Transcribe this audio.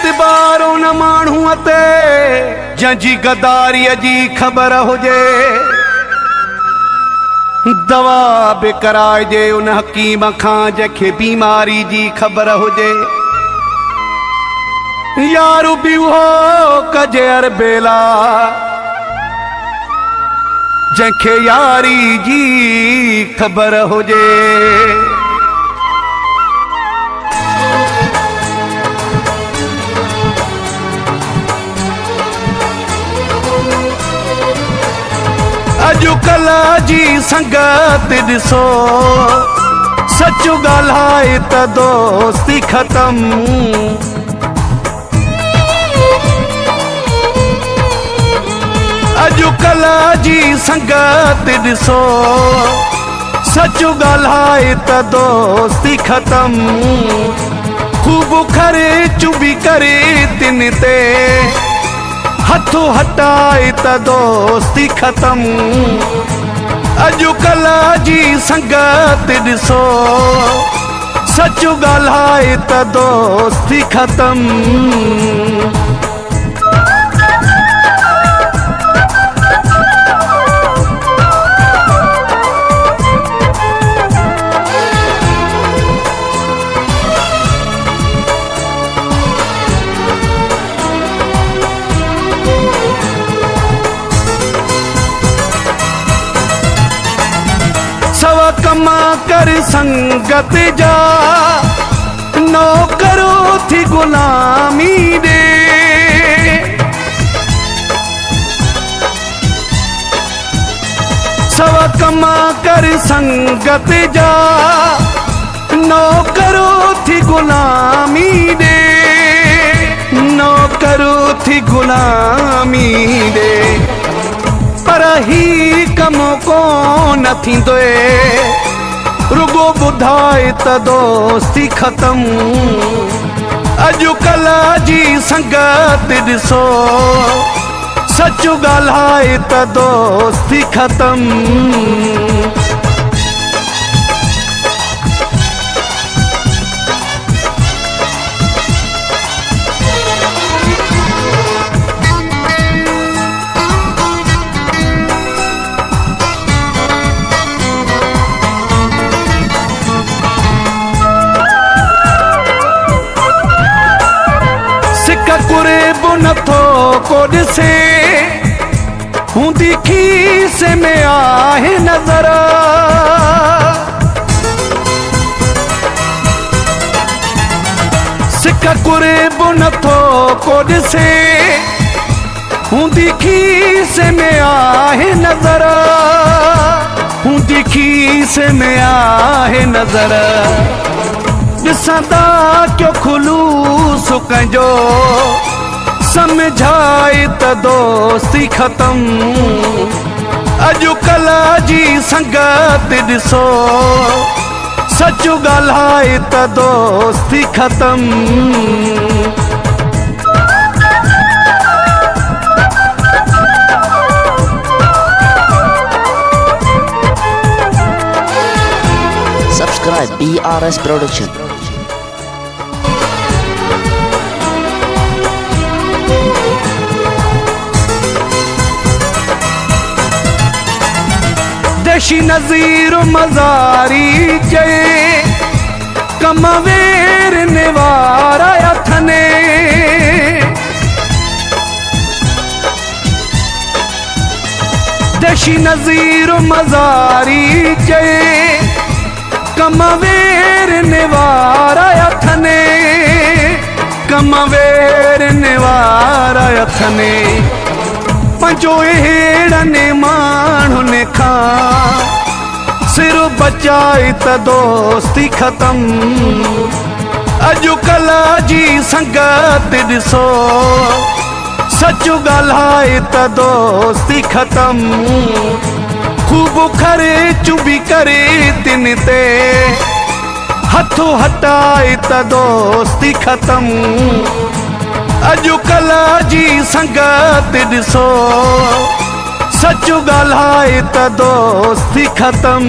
एतबार उन माण्हूअ ते जंहिंजी गदारीअ जी ख़बर हुजे। दवा बि कराइजे उन हकीम खां जंहिंखे बीमारी जी ख़बर हुजे। यारू बि उहो कजे अरबेला जंहिंखे यारी जी ख़बर हुजे। अॼुकल्ह जी संगत ॾिसो, सच ॻाल्हाए त दोस्ती ख़त्म। अॼुकल्ह जी संगत ॾिसो, सच ॻाल्हाए त दोस्ती ख़त्म। ख़ूब ख़र्च बि करे तिन ते हथो हटाए त दोस्ती ख़त्म। अॼुकल्ह जी संगत ॾिसो, सच ॻाल्हाए त दोस्ती ख़त्म। सवा कमा कर संगत जा, नौकरो थी गुलामी दे। सवा कमा कर संगत जा, नौकरो थी गुलामी दे। नौकरो थी गुलामी दे, पर ही कम कोन थींदो, रुगो ॿुधाए त दोस्ती ख़त्म। अॼुकल्ह जी संगत ॾिसो, सच ॻाल्हाए त दोस्ती ख़त्म। कुरेब नथो को ॾिसे, हूंदी खीस में आहे नज़र। सिक कुरेब नथो को ॾिसे, हूंदी खीस में आहे नज़र। हूंदी खीस में आहे नज़र। ॾिसंदा क्यों खुलूस कंहिंजो, समझाए त दोस्ती ख़त्म। अॼुकल्ह जी संगत ॾिसो, सच ॻाल्हाए त दोस्ती ख़त्म। Subscribe BRS Production. देशी नज़ीर मज़ारी चए, कम वेरने वारा अथने। देशी नज़ीर मज़ारी चए, कम वेरने वारा अथने। कम वेरने वारा अथने। पंजो अहिड़नि माण्हुनि खां सिर बचाए त दोस्ती ख़त्म। अॼुकल्ह जी संगत ॾिसो, सच ॻाल्हाए त दोस्ती ख़त्म। ख़ूब ख़र्च बि करे तिन ते हथो हटाए त दोस्ती ख़त्म। अॼुकल्ह जी संगत ॾिसो, सच ॻाल्हाए त दोस्ती ख़त्म।